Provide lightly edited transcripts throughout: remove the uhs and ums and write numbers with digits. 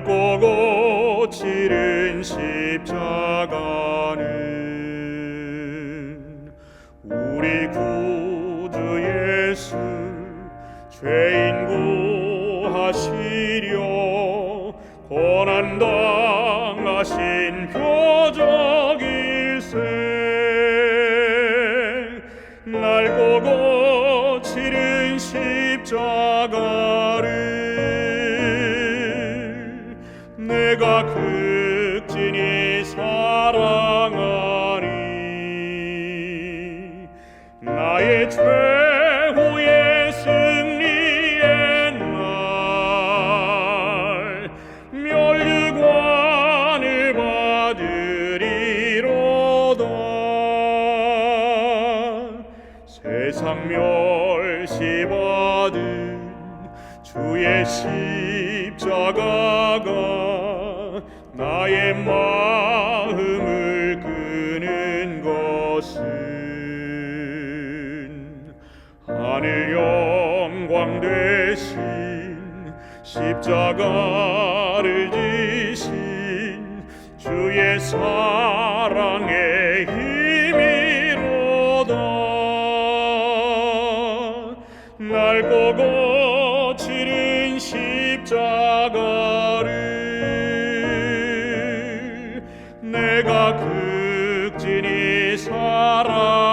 낡고 거칠은 십자가는 우리 구주 예수 죄인 구하시려 고난당하신 표적일세. 낡고 거칠은 십자가를 내가 극진히 사랑하니 나의 최후의 승리의 날 멸류관을 받으리로다. 세상 멸시받은 주의 십자가가 나의 마음을 끄는 것은 하늘 영광 되신 십자가를 지신 주의 사랑의 힘이로다. 낡고 거칠은 십자가를 내가 극진히 사랑하니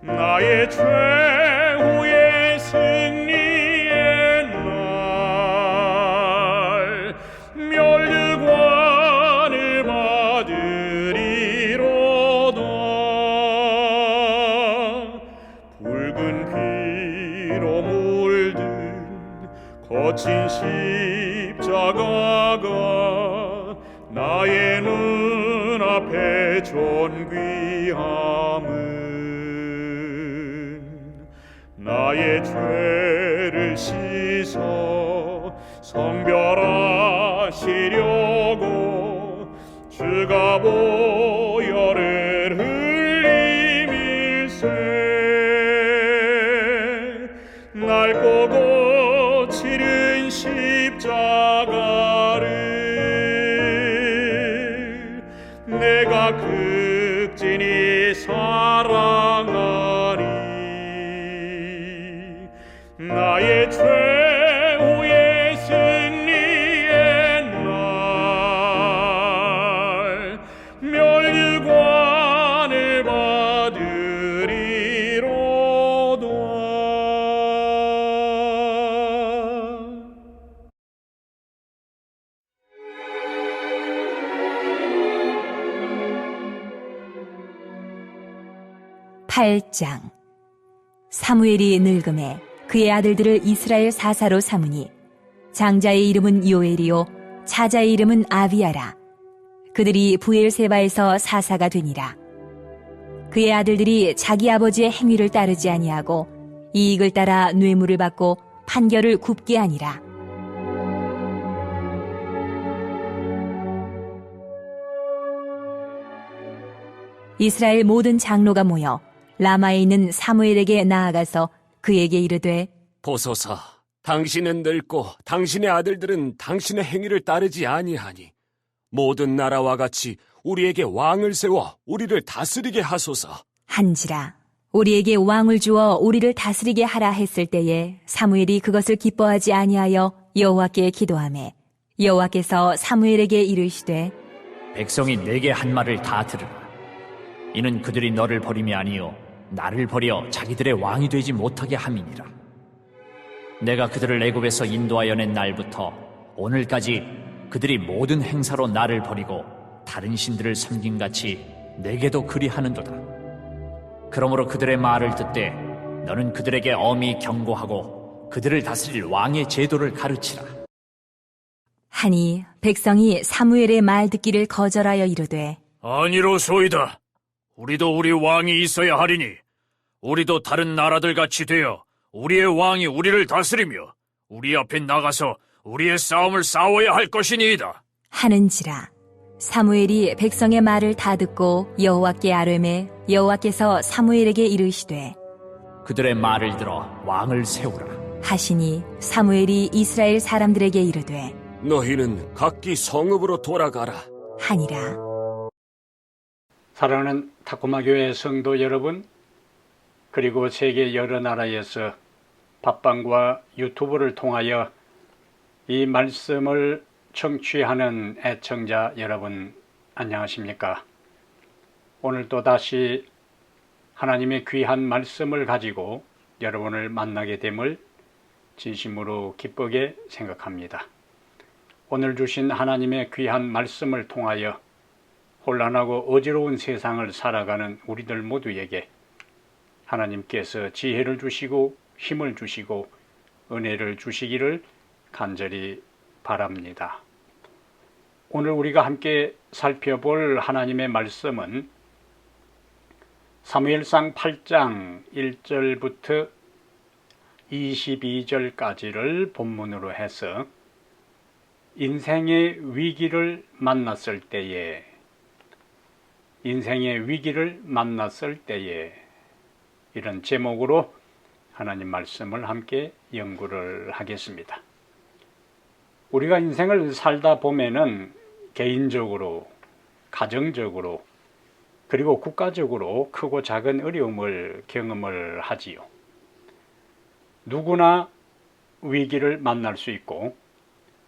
나의 최후의 승리의 날 멸류관을 받으리로다. 붉은 피로 물든 거친 십자가가 나의 눈앞에 존귀함은 나의 죄를 씻어 성별하시려고 주가 보혈을 흘림일세. 낡고 거칠은 십자가를 내가 극진히 사랑하니 나의 최후의 승리의 날 멸류관을 받으리로다. 8장. 사무엘이 늙음에 그의 아들들을 이스라엘 사사로 삼으니 장자의 이름은 요엘이요 차자의 이름은 아비야라. 그들이 부엘세바에서 사사가 되니라. 그의 아들들이 자기 아버지의 행위를 따르지 아니하고 이익을 따라 뇌물을 받고 판결을 굽게 하니라. 이스라엘 모든 장로가 모여 라마에 있는 사무엘에게 나아가서 그에게 이르되 보소서, 당신은 늙고 당신의 아들들은 당신의 행위를 따르지 아니하니 모든 나라와 같이 우리에게 왕을 세워 우리를 다스리게 하소서. 한지라. 우리에게 왕을 주어 우리를 다스리게 하라 했을 때에 사무엘이 그것을 기뻐하지 아니하여 여호와께 기도하매 여호와께서 사무엘에게 이르시되 백성이 내게 한 말을 다 들으라. 이는 그들이 너를 버림이 아니요 나를 버려 자기들의 왕이 되지 못하게 함이니라. 내가 그들을 애굽에서 인도하여 낸 날부터 오늘까지 그들이 모든 행사로 나를 버리고 다른 신들을 섬김같이 내게도 그리하는도다. 그러므로 그들의 말을 듣되 너는 그들에게 엄히 경고하고 그들을 다스릴 왕의 제도를 가르치라. 하니 백성이 사무엘의 말 듣기를 거절하여 이르되 아니로소이다. 우리도 우리 왕이 있어야 하리니 우리도 다른 나라들 같이 되어 우리의 왕이 우리를 다스리며 우리 앞에 나가서 우리의 싸움을 싸워야 할 것이니이다. 하는지라. 사무엘이 백성의 말을 다 듣고 여호와께 아뢰매 여호와께서 사무엘에게 이르시되 그들의 말을 들어 왕을 세우라. 하시니 사무엘이 이스라엘 사람들에게 이르되 너희는 각기 성읍으로 돌아가라. 하니라. 사랑하는 타코마교회 성도 여러분, 그리고 세계 여러 나라에서 팟빵과 유튜브를 통하여 이 말씀을 청취하는 애청자 여러분, 안녕하십니까? 오늘 또다시 하나님의 귀한 말씀을 가지고 여러분을 만나게 됨을 진심으로 기쁘게 생각합니다. 오늘 주신 하나님의 귀한 말씀을 통하여 혼란하고 어지러운 세상을 살아가는 우리들 모두에게 하나님께서 지혜를 주시고 힘을 주시고 은혜를 주시기를 간절히 바랍니다. 오늘 우리가 함께 살펴볼 하나님의 말씀은 사무엘상 8장 1절부터 22절까지를 본문으로 해서 인생의 위기를 만났을 때에 이런 제목으로 하나님 말씀을 함께 연구를 하겠습니다. 우리가 인생을 살다 보면은 개인적으로, 가정적으로, 그리고 국가적으로 크고 작은 어려움을 경험을 하지요. 누구나 위기를 만날 수 있고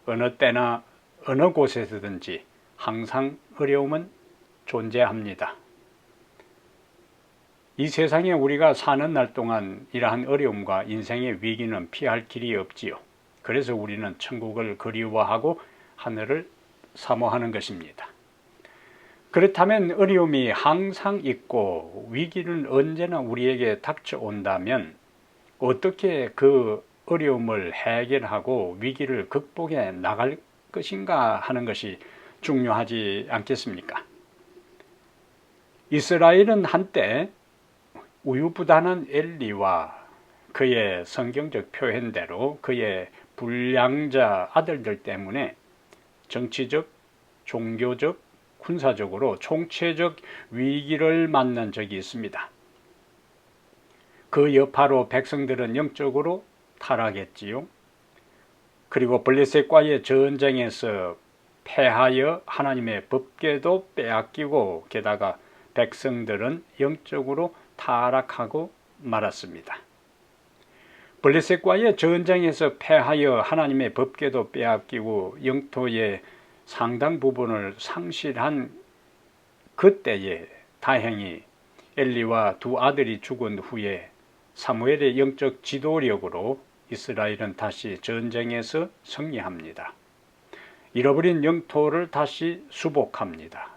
어느 때나 어느 곳에서든지 항상 어려움은 존재합니다. 이 세상에 우리가 사는 날 동안 이러한 어려움과 인생의 위기는 피할 길이 없지요. 그래서 우리는 천국을 그리워하고 하늘을 사모하는 것입니다. 그렇다면 어려움이 항상 있고 위기는 언제나 우리에게 닥쳐온다면 어떻게 그 어려움을 해결하고 위기를 극복해 나갈 것인가 하는 것이 중요하지 않겠습니까? 이스라엘은 한때 우유부단한 엘리와 그의 성경적 표현대로 그의 불량자 아들들 때문에 정치적, 종교적, 군사적으로 총체적 위기를 만난 적이 있습니다. 그 여파로 백성들은 영적으로 타락했지요. 그리고 블레셋과의 전쟁에서 패하여 하나님의 법궤도 빼앗기고 게다가 백성들은 영적으로 타락하고 말았습니다. 블레셋과의 전쟁에서 패하여 하나님의 법궤도 빼앗기고 영토의 상당 부분을 상실한 그때에 다행히 엘리와 두 아들이 죽은 후에 사무엘의 영적 지도력으로 이스라엘은 다시 전쟁에서 승리합니다. 잃어버린 영토를 다시 수복합니다.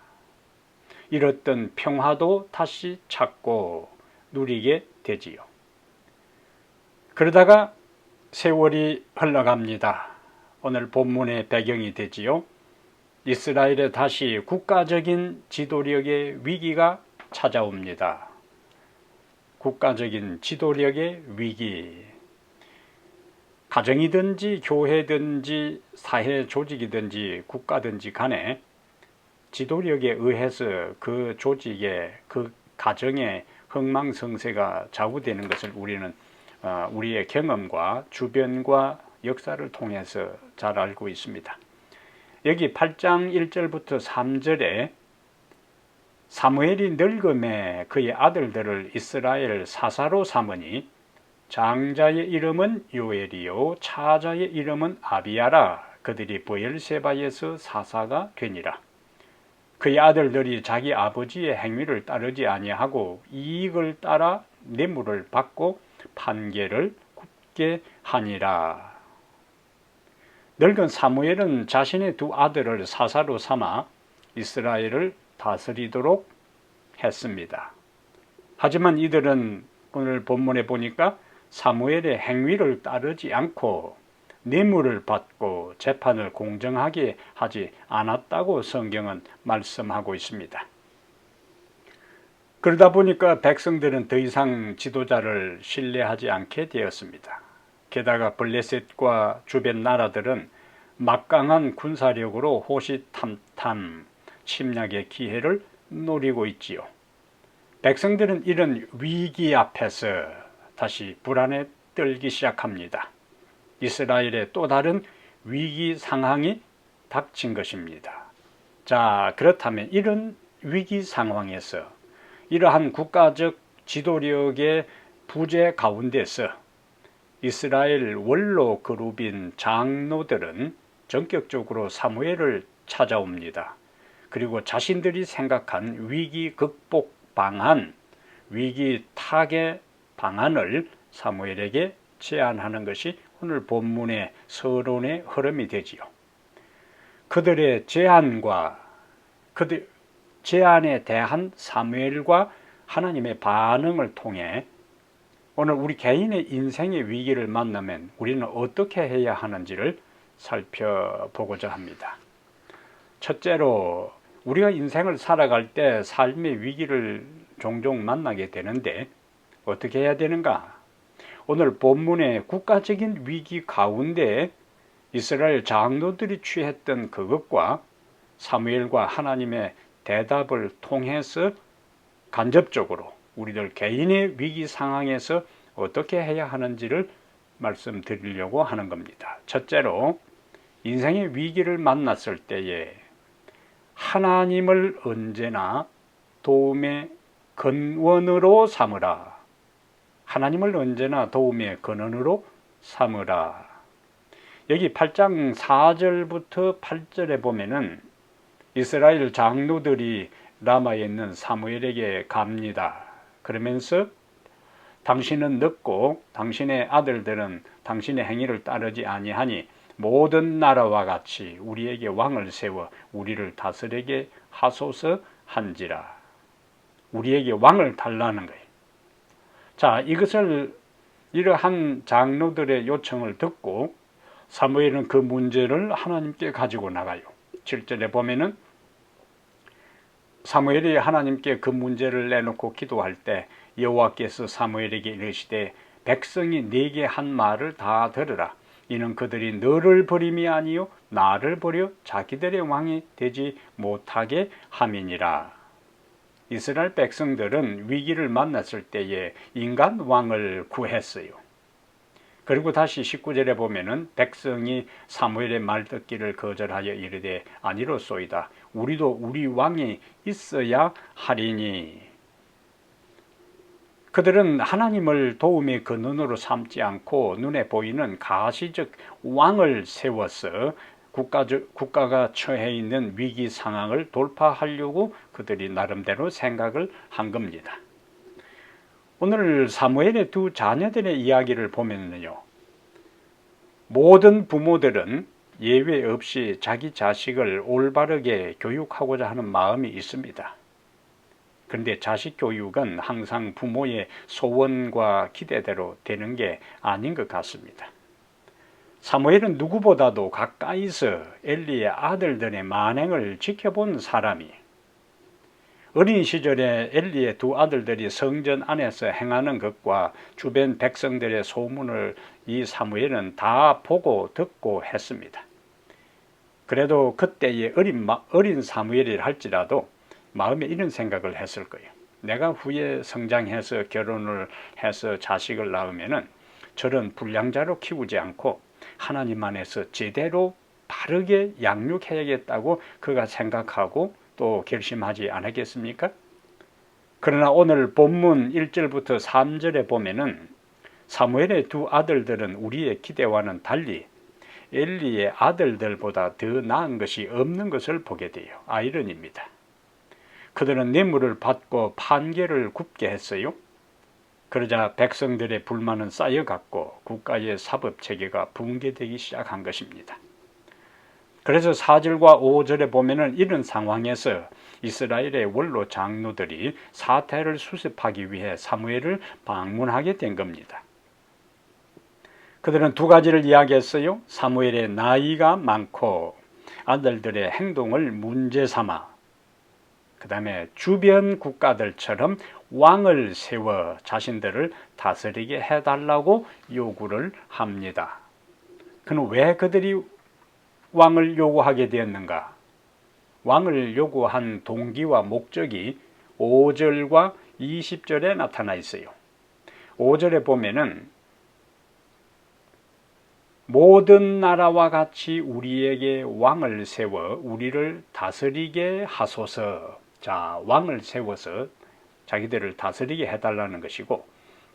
잃었던 평화도 다시 찾고 누리게 되지요. 그러다가 세월이 흘러갑니다. 오늘 본문의 배경이 되지요. 이스라엘에 다시 국가적인 지도력의 위기가 찾아옵니다. 국가적인 지도력의 위기. 가정이든지 교회든지 사회 조직이든지 국가든지 간에 지도력에 의해서 그 조직의 그 가정의 흥망성쇠가 좌우되는 것을 우리는 우리의 경험과 주변과 역사를 통해서 잘 알고 있습니다. 여기 8장 1절부터 3절에 사무엘이 늙음에 그의 아들들을 이스라엘 사사로 삼으니 장자의 이름은 요엘이요 차자의 이름은 아비야라. 그들이 브엘세바에서 사사가 되니라. 그의 아들들이 자기 아버지의 행위를 따르지 아니하고 이익을 따라 뇌물을 받고 판결을 굽게 하니라. 늙은 사무엘은 자신의 두 아들을 사사로 삼아 이스라엘을 다스리도록 했습니다. 하지만 이들은 오늘 본문에 보니까 사무엘의 행위를 따르지 않고 뇌물을 받고 재판을 공정하게 하지 않았다고 성경은 말씀하고 있습니다. 그러다 보니까 백성들은 더 이상 지도자를 신뢰하지 않게 되었습니다. 게다가 블레셋과 주변 나라들은 막강한 군사력으로 호시탐탐 침략의 기회를 노리고 있지요. 백성들은 이런 위기 앞에서 다시 불안에 떨기 시작합니다. 이스라엘의 또 다른 위기 상황이 닥친 것입니다. 자, 그렇다면 이런 위기 상황에서 이러한 국가적 지도력의 부재 가운데서 이스라엘 원로 그룹인 장로들은 전격적으로 사무엘을 찾아옵니다. 그리고 자신들이 생각한 위기 극복 방안, 위기 타개 방안을 사무엘에게 제안하는 것이 오늘 본문의 서론의 흐름이 되지요. 그들의 제안과 그들 제안에 대한 사무엘과 하나님의 반응을 통해 오늘 우리 개인의 인생의 위기를 만나면 우리는 어떻게 해야 하는지를 살펴보고자 합니다. 첫째로 우리가 인생을 살아갈 때 삶의 위기를 종종 만나게 되는데 어떻게 해야 되는가? 오늘 본문의 국가적인 위기 가운데 이스라엘 장로들이 취했던 그것과 사무엘과 하나님의 대답을 통해서 간접적으로 우리들 개인의 위기 상황에서 어떻게 해야 하는지를 말씀드리려고 하는 겁니다. 첫째로 인생의 위기를 만났을 때에 하나님을 언제나 도움의 근원으로 삼으라. 하나님을 언제나 도움의 근원으로 삼으라. 여기 8장 4절부터 8절에 보면은 이스라엘 장로들이 라마에 있는 사무엘에게 갑니다. 그러면서 당신은 늙고 당신의 아들들은 당신의 행위를 따르지 아니하니 모든 나라와 같이 우리에게 왕을 세워 우리를 다스리게 하소서 한지라. 우리에게 왕을 달라는 거예요. 자, 이것을 이러한 장로들의 요청을 듣고 사무엘은 그 문제를 하나님께 가지고 나가요. 7절에 보면은 사무엘이 하나님께 그 문제를 내놓고 기도할 때 여호와께서 사무엘에게 이르시되 백성이 네게 한 말을 다 들으라. 이는 그들이 너를 버림이 아니요 나를 버려 자기들의 왕이 되지 못하게 함이니라. 이스라엘 백성들은 위기를 만났을 때에 인간 왕을 구했어요. 그리고 다시 19절에 보면은 백성이 사무엘의 말 듣기를 거절하여 이르되 아니로소이다. 우리도 우리 왕이 있어야 하리니. 그들은 하나님을 도움의 근원으로 삼지 않고 눈에 보이는 가시적 왕을 세워서 국가가 처해 있는 위기 상황을 돌파하려고 그들이 나름대로 생각을 한 겁니다. 오늘 사무엘의 두 자녀들의 이야기를 보면요, 모든 부모들은 예외 없이 자기 자식을 올바르게 교육하고자 하는 마음이 있습니다. 그런데 자식 교육은 항상 부모의 소원과 기대대로 되는 게 아닌 것 같습니다. 사무엘은 누구보다도 가까이서 엘리의 아들들의 만행을 지켜본 사람이, 어린 시절에 엘리의 두 아들들이 성전 안에서 행하는 것과 주변 백성들의 소문을 이 사무엘은 다 보고 듣고 했습니다. 그래도 그때의 어린 사무엘이라 할지라도 마음에 이런 생각을 했을 거예요. 내가 후에 성장해서 결혼을 해서 자식을 낳으면은 저런 불량자로 키우지 않고 하나님 안에서 제대로 바르게 양육해야겠다고 그가 생각하고 또 결심하지 않았겠습니까? 그러나 오늘 본문 1절부터 3절에 보면은 사무엘의 두 아들들은 우리의 기대와는 달리 엘리의 아들들보다 더 나은 것이 없는 것을 보게 돼요. 아이러니입니다. 그들은 뇌물을 받고 판결을 굽게 했어요. 그러자 백성들의 불만은 쌓여갔고 국가의 사법체계가 붕괴되기 시작한 것입니다. 그래서 4절과 5절에 보면은 이런 상황에서 이스라엘의 원로 장로들이 사태를 수습하기 위해 사무엘을 방문하게 된 겁니다. 그들은 두 가지를 이야기했어요. 사무엘의 나이가 많고 아들들의 행동을 문제 삼아, 그 다음에 주변 국가들처럼 왕을 세워 자신들을 다스리게 해달라고 요구를 합니다. 그는 왜 그들이 왕을 요구하게 되었는가? 왕을 요구한 동기와 목적이 5절과 20절에 나타나 있어요. 5절에 보면은 모든 나라와 같이 우리에게 왕을 세워 우리를 다스리게 하소서. 자, 왕을 세워서 자기들을 다스리게 해달라는 것이고,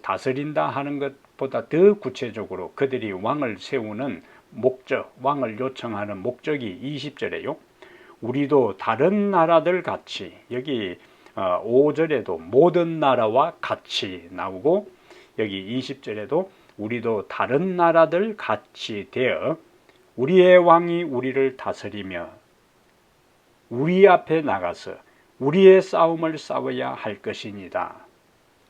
다스린다 하는 것보다 더 구체적으로 그들이 왕을 세우는 목적, 왕을 요청하는 목적이 20절에요. 우리도 다른 나라들 같이, 여기 5절에도 모든 나라와 같이 나오고, 여기 20절에도 우리도 다른 나라들 같이 되어 우리의 왕이 우리를 다스리며 우리 앞에 나가서 우리의 싸움을 싸워야 할 것이니다.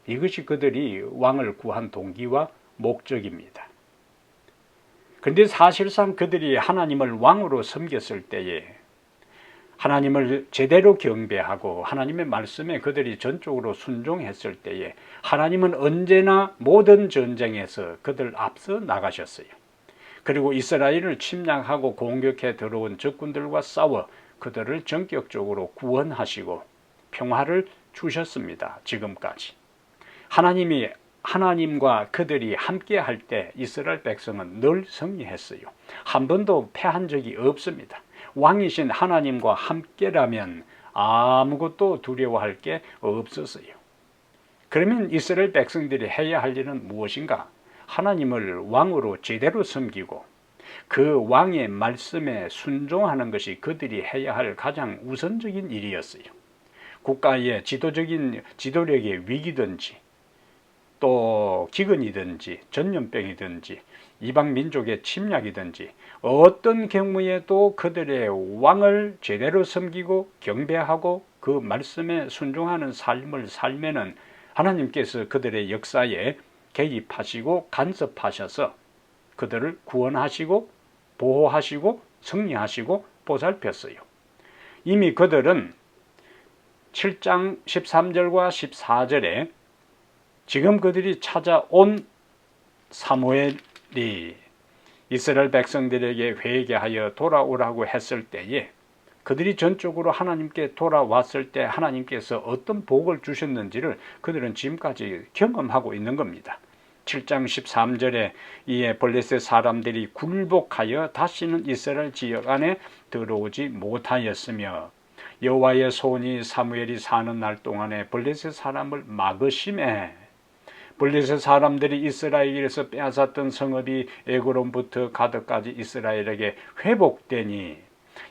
이것이 그들이 왕을 구한 동기와 목적입니다. 그런데 사실상 그들이 하나님을 왕으로 섬겼을 때에, 하나님을 제대로 경배하고 하나님의 말씀에 그들이 전적으로 순종했을 때에, 하나님은 언제나 모든 전쟁에서 그들 앞서 나가셨어요. 그리고 이스라엘을 침략하고 공격해 들어온 적군들과 싸워 그들을 전격적으로 구원하시고 평화를 주셨습니다. 지금까지. 하나님과 그들이 함께 할 때 이스라엘 백성은 늘 승리했어요. 한 번도 패한 적이 없습니다. 왕이신 하나님과 함께라면 아무것도 두려워할 게 없었어요. 그러면 이스라엘 백성들이 해야 할 일은 무엇인가? 하나님을 왕으로 제대로 섬기고 그 왕의 말씀에 순종하는 것이 그들이 해야 할 가장 우선적인 일이었어요. 국가의 지도력의 위기든지 또 기근이든지 전염병이든지 이방 민족의 침략이든지 어떤 경우에도 그들의 왕을 제대로 섬기고 경배하고 그 말씀에 순종하는 삶을 살면은 하나님께서 그들의 역사에 개입하시고 간섭하셔서 그들을 구원하시고 보호하시고 승리하시고 보살폈어요. 이미 그들은 7장 13절과 14절에 지금 그들이 찾아온 사무엘이 이스라엘 백성들에게 회개하여 돌아오라고 했을 때에 그들이 전적으로 하나님께 돌아왔을 때 하나님께서 어떤 복을 주셨는지를 그들은 지금까지 경험하고 있는 겁니다. 7장 13절에 이에 블레셋 사람들이 굴복하여 다시는 이스라엘 지역 안에 들어오지 못하였으며 여호와의 손이 사무엘이 사는 날 동안에 블레셋 사람을 막으심에 블레셋 사람들이 이스라엘에서 빼앗았던 성읍이 에그론부터 가드까지 이스라엘에게 회복되니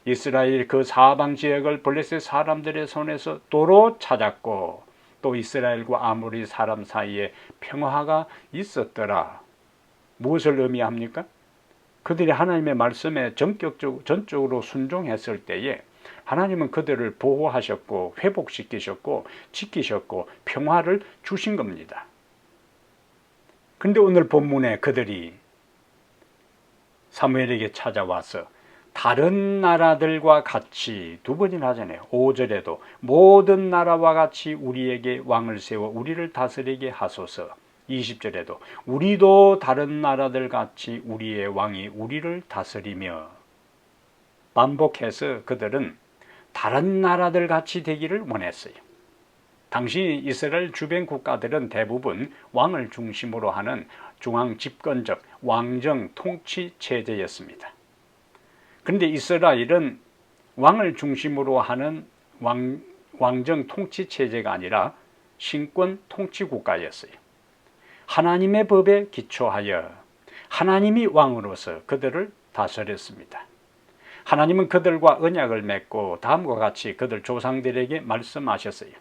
이스라엘 그 사방 지역을 블레셋 사람들의 손에서 도로 찾았고 또 이스라엘과 아모리 사람 사이에 평화가 있었더라. 무엇을 의미합니까? 그들이 하나님의 말씀에 전적으로 순종했을 때에 하나님은 그들을 보호하셨고 회복시키셨고 지키셨고 평화를 주신 겁니다. 그런데 오늘 본문에 그들이 사무엘에게 찾아와서 다른 나라들과 같이 두 번이나 하잖아요. 5절에도 모든 나라와 같이 우리에게 왕을 세워 우리를 다스리게 하소서. 20절에도 우리도 다른 나라들 같이 우리의 왕이 우리를 다스리며 반복해서 그들은 다른 나라들 같이 되기를 원했어요. 당시 이스라엘 주변 국가들은 대부분 왕을 중심으로 하는 중앙 집권적 왕정 통치 체제였습니다. 그런데 이스라엘은 왕을 중심으로 하는 왕정 통치 체제가 아니라 신권 통치 국가였어요. 하나님의 법에 기초하여 하나님이 왕으로서 그들을 다스렸습니다. 하나님은 그들과 언약을 맺고 다음과 같이 그들 조상들에게 말씀하셨어요.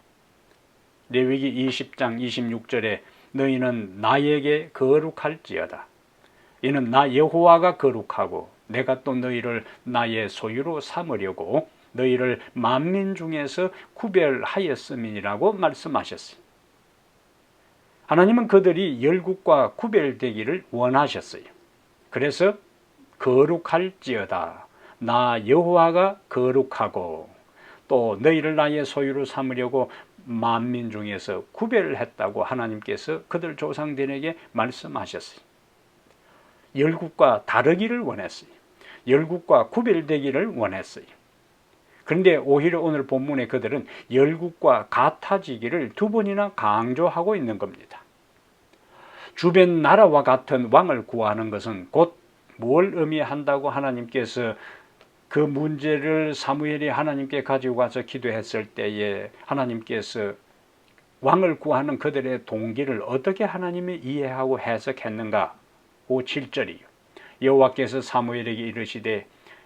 레위기 20장 26절에 너희는 나에게 거룩할지어다. 이는 나 여호와가 거룩하고 내가 또 너희를 나의 소유로 삼으려고 너희를 만민 중에서 구별하였음이라고 말씀하셨어요. 하나님은 그들이 열국과 구별되기를 원하셨어요. 그래서 거룩할지어다. 나 여호와가 거룩하고 또 너희를 나의 소유로 삼으려고 만민 중에서 구별을 했다고 하나님께서 그들 조상들에게 말씀하셨어요. 열국과 다르기를 원했어요. 열국과 구별되기를 원했어요. 그런데 오히려 오늘 본문의 그들은 열국과 같아지기를 두 번이나 강조하고 있는 겁니다. 주변 나라와 같은 왕을 구하는 것은 곧 뭘 의미한다고 하나님께서 그 문제를 사무엘이 하나님께 가지고 가서 기도했을 때에 하나님께서 왕을 구하는 그들의 동기를 어떻게 하나님이 이해하고 해석했는가? 5, 7절이요. 여호와께서 사무엘에게 이르시되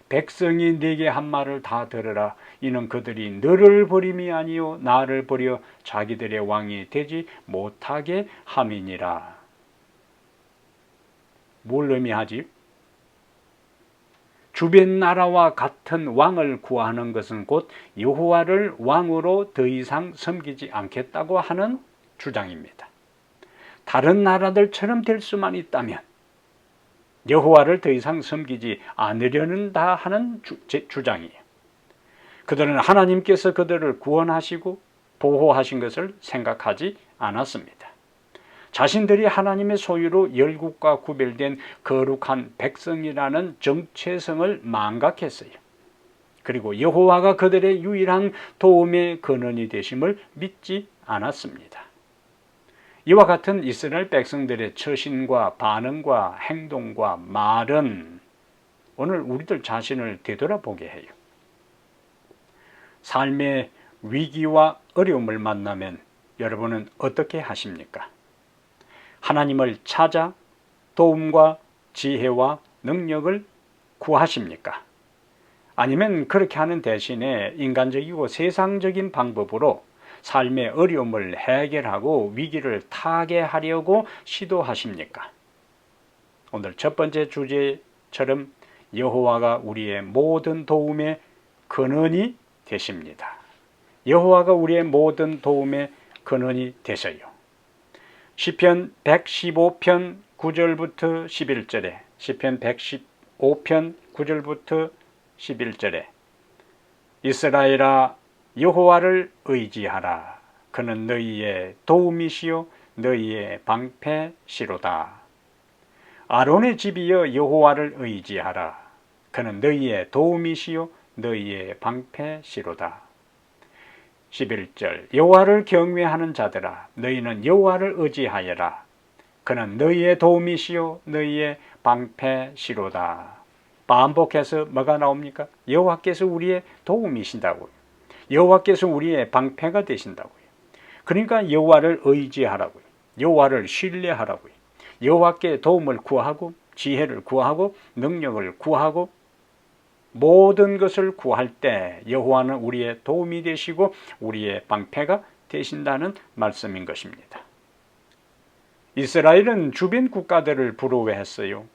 백성이 네게 한 말을 다 들으라. 이는 그들이 너를 버림이 아니요 나를 버려 자기들의 왕이 되지 못하게 함이니라. 뭘 의미하지? 주변 나라와 같은 왕을 구하는 것은 곧 여호와를 왕으로 더 이상 섬기지 않겠다고 하는 주장입니다. 다른 나라들처럼 될 수만 있다면 여호와를 더 이상 섬기지 않으려는다 하는 주장이에요. 그들은 하나님께서 그들을 구원하시고 보호하신 것을 생각하지 않았습니다. 자신들이 하나님의 소유로 열국과 구별된 거룩한 백성이라는 정체성을 망각했어요. 그리고 여호와가 그들의 유일한 도움의 근원이 되심을 믿지 않았습니다. 이와 같은 이스라엘 백성들의 처신과 반응과 행동과 말은 오늘 우리들 자신을 되돌아보게 해요. 삶의 위기와 어려움을 만나면 여러분은 어떻게 하십니까? 하나님을 찾아 도움과 지혜와 능력을 구하십니까? 아니면 그렇게 하는 대신에 인간적이고 세상적인 방법으로 삶의 어려움을 해결하고 위기를 타개하려고 시도하십니까? 오늘 첫 번째 주제처럼 여호와가 우리의 모든 도움의 근원이 되십니다. 여호와가 우리의 모든 도움의 근원이 되셔요. 시편 115편 9절부터 11절에 시편 115편 9절부터 11절에 이스라엘아 여호와를 의지하라. 그는 너희의 도움이시요 너희의 방패시로다. 아론의 집이여 여호와를 의지하라. 그는 너희의 도움이시요 너희의 방패시로다. 11절 여호와를 경외하는 자들아 너희는 여호와를 의지하여라. 그는 너희의 도움이시요 너희의 방패시로다. 반복해서 뭐가 나옵니까? 여호와께서 우리의 도움이신다고요. 여호와께서 우리의 방패가 되신다고요. 그러니까 여호와를 의지하라고요. 여호와를 신뢰하라고요. 여호와께 도움을 구하고 지혜를 구하고 능력을 구하고 모든 것을 구할 때 여호와는 우리의 도움이 되시고 우리의 방패가 되신다는 말씀인 것입니다. 이스라엘은 주변 국가들을 부러워했어요.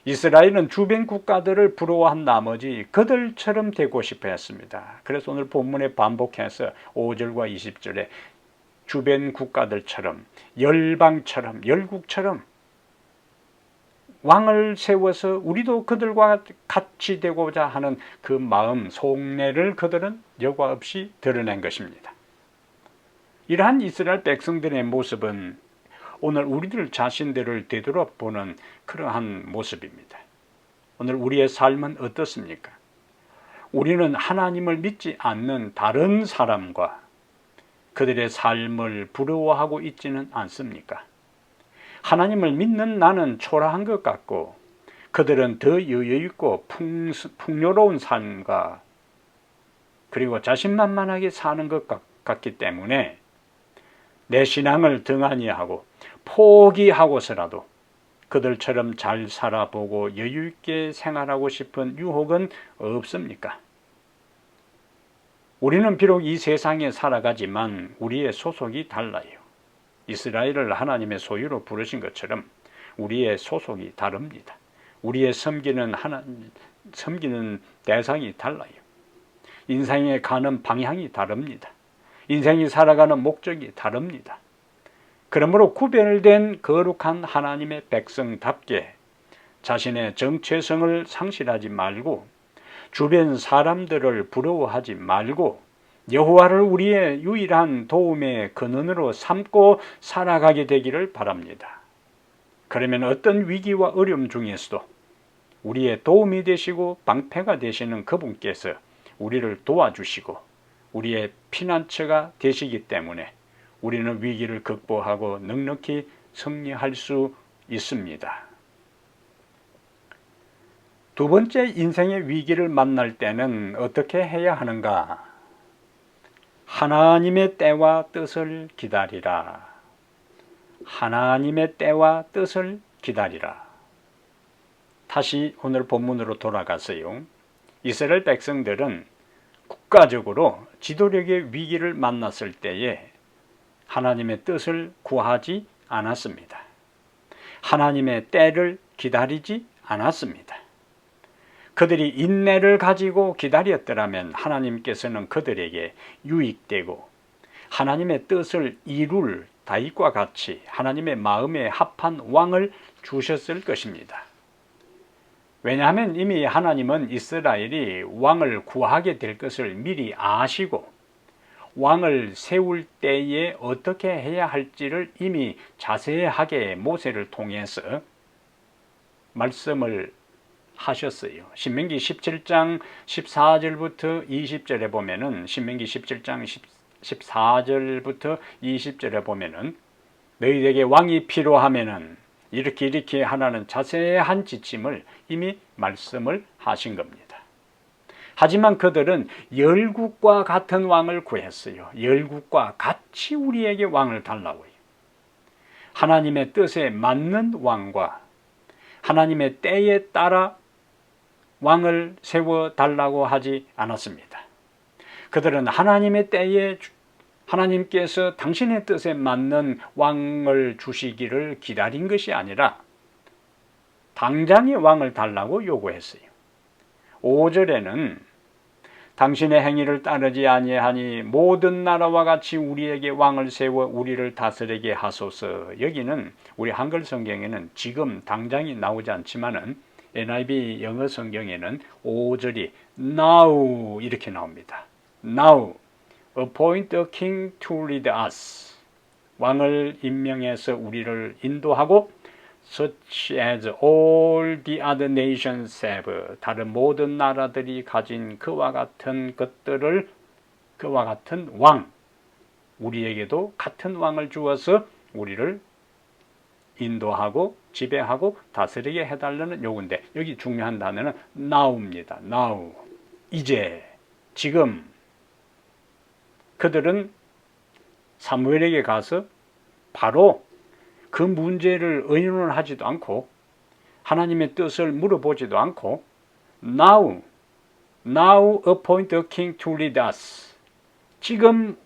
이스라엘은 주변 국가들을 부러워한 나머지 그들처럼 되고 싶어 했습니다. 그래서 오늘 본문에 반복해서 5절과 20절에 주변 국가들처럼 열방처럼 열국처럼 왕을 세워서 우리도 그들과 같이 되고자 하는 그 마음 속내를 그들은 여과 없이 드러낸 것입니다. 이러한 이스라엘 백성들의 모습은 오늘 우리들 자신들을 되돌아보는 그러한 모습입니다. 오늘 우리의 삶은 어떻습니까? 우리는 하나님을 믿지 않는 다른 사람과 그들의 삶을 부러워하고 있지는 않습니까? 하나님을 믿는 나는 초라한 것 같고 그들은 더 여유있고 풍요로운 삶과 그리고 자신만만하게 사는 것 같기 때문에 내 신앙을 등한히 하고 포기하고서라도 그들처럼 잘 살아보고 여유있게 생활하고 싶은 유혹은 없습니까? 우리는 비록 이 세상에 살아가지만 우리의 소속이 달라요. 이스라엘을 하나님의 소유로 부르신 것처럼 우리의 소속이 다릅니다. 우리의 섬기는 대상이 달라요. 인생에 가는 방향이 다릅니다. 인생이 살아가는 목적이 다릅니다. 그러므로 구별된 거룩한 하나님의 백성답게 자신의 정체성을 상실하지 말고 주변 사람들을 부러워하지 말고 여호와를 우리의 유일한 도움의 근원으로 삼고 살아가게 되기를 바랍니다. 그러면 어떤 위기와 어려움 중에서도 우리의 도움이 되시고 방패가 되시는 그분께서 우리를 도와주시고 우리의 피난처가 되시기 때문에 우리는 위기를 극복하고 넉넉히 승리할 수 있습니다. 두 번째 인생의 위기를 만날 때는 어떻게 해야 하는가? 하나님의 때와 뜻을 기다리라. 하나님의 때와 뜻을 기다리라. 다시 오늘 본문으로 돌아가서요. 이스라엘 백성들은 국가적으로 지도력의 위기를 만났을 때에 하나님의 뜻을 구하지 않았습니다. 하나님의 때를 기다리지 않았습니다. 그들이 인내를 가지고 기다렸더라면 하나님께서는 그들에게 유익되고 하나님의 뜻을 이룰 다윗과 같이 하나님의 마음에 합한 왕을 주셨을 것입니다. 왜냐하면 이미 하나님은 이스라엘이 왕을 구하게 될 것을 미리 아시고 왕을 세울 때에 어떻게 해야 할지를 이미 자세하게 모세를 통해서 말씀을 하셨어요. 신명기 17장 14절부터 20절에 보면은 신명기 17장 14절부터 20절에 보면은 너희에게 왕이 필요하면은 이렇게 하라는 자세한 지침을 이미 말씀을 하신 겁니다. 하지만 그들은 열국과 같은 왕을 구했어요. 열국과 같이 우리에게 왕을 달라고요. 하나님의 뜻에 맞는 왕과 하나님의 때에 따라 왕을 세워달라고 하지 않았습니다. 그들은 하나님의 때에 하나님께서 당신의 뜻에 맞는 왕을 주시기를 기다린 것이 아니라 당장의 왕을 달라고 요구했어요. 5절에는 당신의 행위를 따르지 아니하니 모든 나라와 같이 우리에게 왕을 세워 우리를 다스리게 하소서. 여기는 우리 한글 성경에는 지금 당장이 나오지 않지만은 NIV 영어 성경에는 5절이 now 이렇게 나옵니다. Now appoint a king to lead us. 왕을 임명해서 우리를 인도하고 such as all the other nations have. 다른 모든 나라들이 가진 그와 같은 것들을 그와 같은 왕 우리에게도 같은 왕을 주어서 우리를 인도하고 지배하고 다스리게 해달라는 요구인데 여기 중요한 단어는 now입니다. now 이제 지금 그들은 사무엘에게 가서 바로 그 문제를 의논을 하지도 않고 하나님의 뜻을 물어보지도 않고 now appoint a king to lead us. 지금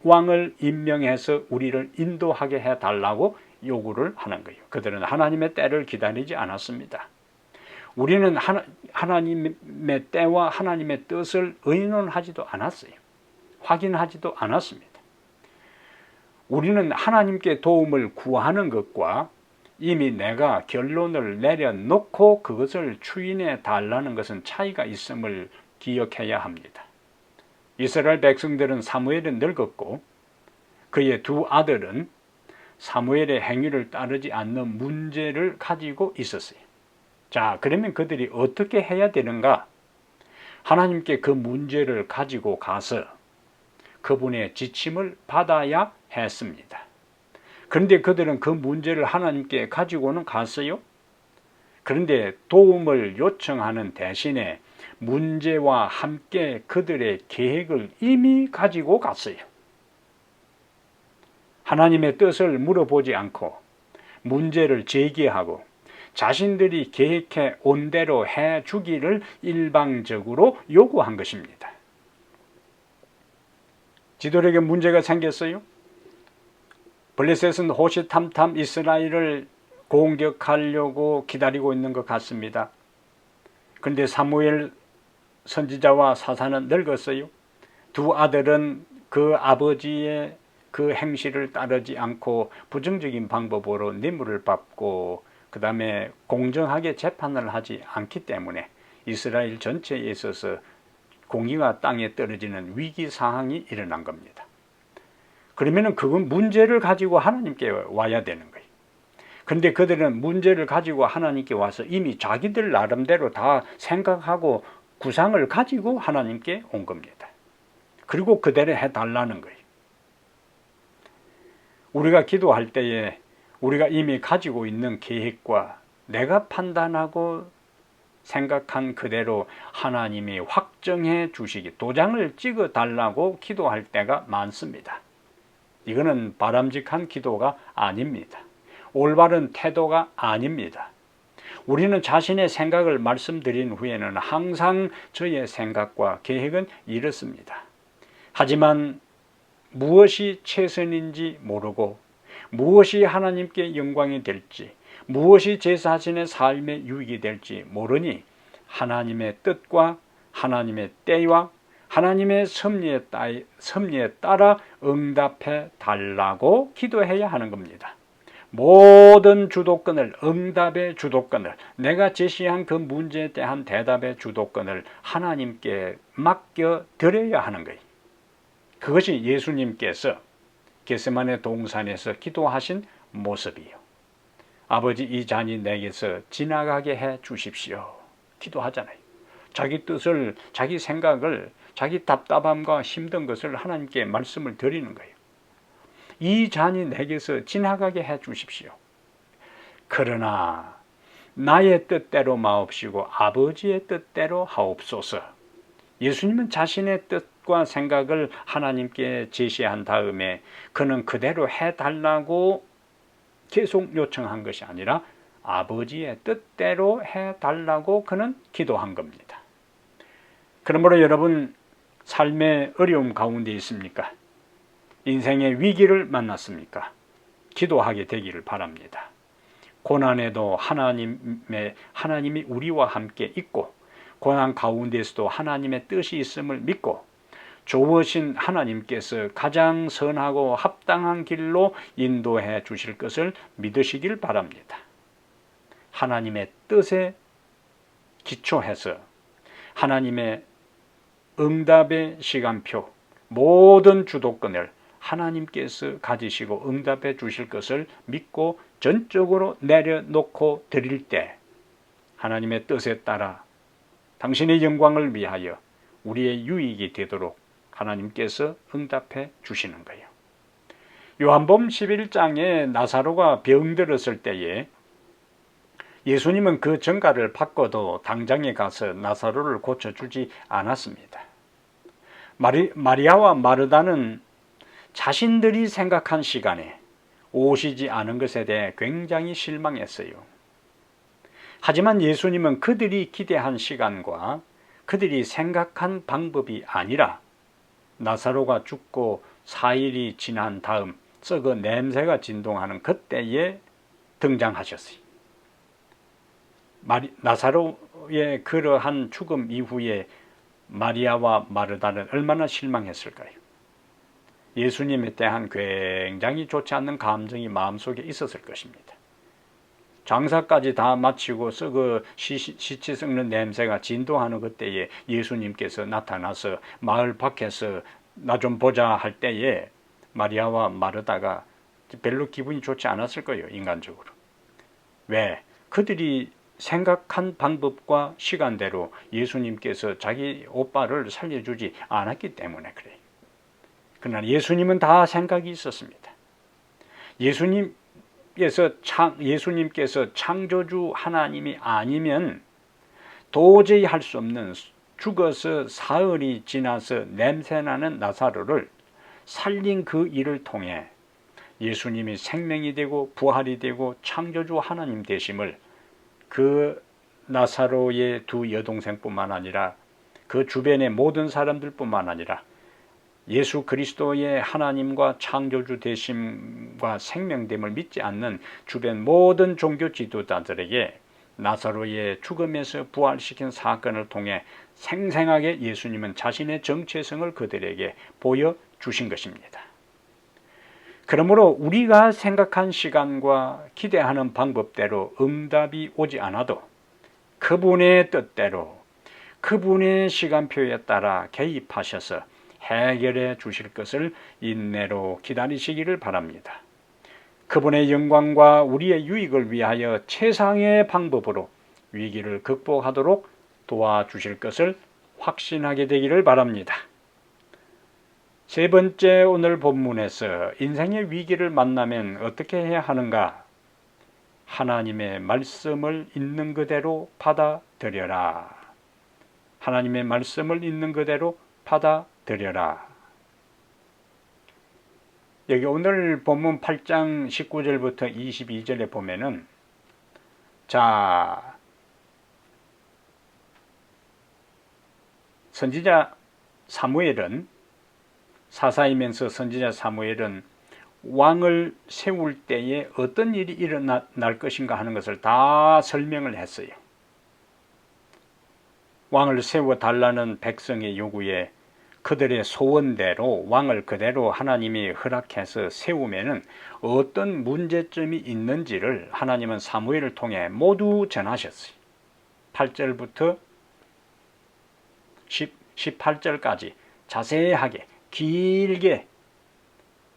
왕을 임명해서 우리를 인도하게 해달라고 요구를 하는 거예요. 그들은 하나님의 때를 기다리지 않았습니다. 우리는 하나님의 때와 하나님의 뜻을 의논하지도 않았어요. 확인하지도 않았습니다. 우리는 하나님께 도움을 구하는 것과 이미 내가 결론을 내려놓고 그것을 추인해 달라는 것은 차이가 있음을 기억해야 합니다. 이스라엘 백성들은 사무엘은 늙었고 그의 두 아들은 사무엘의 행위를 따르지 않는 문제를 가지고 있었어요. 자, 그러면 그들이 어떻게 해야 되는가? 하나님께 그 문제를 가지고 가서 그분의 지침을 받아야 했습니다. 그런데 그들은 그 문제를 하나님께 가지고는 갔어요. 그런데 도움을 요청하는 대신에 문제와 함께 그들의 계획을 이미 가지고 갔어요. 하나님의 뜻을 물어보지 않고 문제를 제기하고 자신들이 계획해 온 대로 해주기를 일방적으로 요구한 것입니다. 지도력에 문제가 생겼어요. 블레셋은 호시탐탐 이스라엘을 공격하려고 기다리고 있는 것 같습니다. 그런데 사무엘 선지자와 사사는 늙었어요. 두 아들은 그 아버지의 그 행실을 따르지 않고 부정적인 방법으로 뇌물을 받고 그 다음에 공정하게 재판을 하지 않기 때문에 이스라엘 전체에 있어서 공의가 땅에 떨어지는 위기 상황이 일어난 겁니다. 그러면은 그건 문제를 가지고 하나님께 와야 되는 거예요. 그런데 그들은 문제를 가지고 하나님께 와서 이미 자기들 나름대로 다 생각하고 구상을 가지고 하나님께 온 겁니다. 그리고 그대로 해달라는 거예요. 우리가 기도할 때에 우리가 이미 가지고 있는 계획과 내가 판단하고 생각한 그대로 하나님이 확정해 주시기, 도장을 찍어 달라고 기도할 때가 많습니다. 이거는 바람직한 기도가 아닙니다. 올바른 태도가 아닙니다. 우리는 자신의 생각을 말씀드린 후에는 항상 저의 생각과 계획은 이렇습니다. 하지만 무엇이 최선인지 모르고 무엇이 하나님께 영광이 될지, 무엇이 제 자신의 삶의 유익이 될지 모르니 하나님의 뜻과 하나님의 때와 하나님의 섭리에 따라 응답해 달라고 기도해야 하는 겁니다. 모든 주도권을, 응답의 주도권을, 내가 제시한 그 문제에 대한 대답의 주도권을 하나님께 맡겨 드려야 하는 거예요. 그것이 예수님께서 겟세마네 동산에서 기도하신 모습이요. 아버지, 이 잔이 내게서 지나가게 해 주십시오. 기도하잖아요. 자기 뜻을, 자기 생각을, 자기 답답함과 힘든 것을 하나님께 말씀을 드리는 거예요. 이 잔이 내게서 지나가게 해 주십시오. 그러나 나의 뜻대로 마옵시고 아버지의 뜻대로 하옵소서. 예수님은 자신의 뜻과 생각을 하나님께 제시한 다음에 그는 그대로 해달라고 계속 요청한 것이 아니라 아버지의 뜻대로 해달라고 그는 기도한 겁니다. 그러므로 여러분, 삶의 어려움 가운데 있습니까? 인생의 위기를 만났습니까? 기도하게 되기를 바랍니다. 고난에도 하나님이 우리와 함께 있고 고난 가운데에서도 하나님의 뜻이 있음을 믿고 좋으신 하나님께서 가장 선하고 합당한 길로 인도해 주실 것을 믿으시길 바랍니다. 하나님의 뜻에 기초해서 하나님의 응답의 시간표, 모든 주도권을 하나님께서 가지시고 응답해 주실 것을 믿고 전적으로 내려놓고 드릴 때 하나님의 뜻에 따라 당신의 영광을 위하여 우리의 유익이 되도록 하나님께서 응답해 주시는 거예요. 요한복음 11장에 나사로가 병들었을 때에 예수님은 그 전가를 받고도 당장에 가서 나사로를 고쳐주지 않았습니다. 마리아와 마르다는 자신들이 생각한 시간에 오시지 않은 것에 대해 굉장히 실망했어요. 하지만 예수님은 그들이 기대한 시간과 그들이 생각한 방법이 아니라 나사로가 죽고 4일이 지난 다음 썩은 냄새가 진동하는 그때에 등장하셨어요. 나사로의 그러한 죽음 이후에 마리아와 마르다는 얼마나 실망했을까요? 예수님에 대한 굉장히 좋지 않는 감정이 마음속에 있었을 것입니다. 장사까지 다 마치고 시체 썩는 냄새가 진동하는 그때에 예수님께서 나타나서 마을 밖에서 나 좀 보자 할 때에 마리아와 마르다가 별로 기분이 좋지 않았을 거예요, 인간적으로. 왜? 그들이 생각한 방법과 시간대로 예수님께서 자기 오빠를 살려주지 않았기 때문에 그래요. 그러나 예수님은 다 생각이 있었습니다. 예수님께서 창조주 하나님이 아니면 도저히 할 수 없는, 죽어서 사흘이 지나서 냄새나는 나사로를 살린 그 일을 통해 예수님이 생명이 되고 부활이 되고 창조주 하나님 되심을 그 나사로의 두 여동생뿐만 아니라 그 주변의 모든 사람들뿐만 아니라 예수 그리스도의 하나님과 창조주 되심과 생명됨을 믿지 않는 주변 모든 종교 지도자들에게 나사로의 죽음에서 부활시킨 사건을 통해 생생하게 예수님은 자신의 정체성을 그들에게 보여주신 것입니다. 그러므로 우리가 생각한 시간과 기대하는 방법대로 응답이 오지 않아도 그분의 뜻대로 그분의 시간표에 따라 개입하셔서 해결해 주실 것을 인내로 기다리시기를 바랍니다. 그분의 영광과 우리의 유익을 위하여 최상의 방법으로 위기를 극복하도록 도와주실 것을 확신하게 되기를 바랍니다. 세 번째, 오늘 본문에서 인생의 위기를 만나면 어떻게 해야 하는가? 하나님의 말씀을 있는 그대로 받아들여라. 하나님의 말씀을 있는 그대로 받아들여라. 여기 오늘 본문 8장 19절부터 22절에 보면은 자, 선지자 사무엘은 사사이면서 선지자 사무엘은 왕을 세울 때에 어떤 일이 일어날 것인가 하는 것을 다 설명을 했어요. 왕을 세워달라는 백성의 요구에 그들의 소원대로 왕을 그대로 하나님이 허락해서 세우면은 어떤 문제점이 있는지를 하나님은 사무엘을 통해 모두 전하셨어요. 8절부터 18절까지 자세하게 길게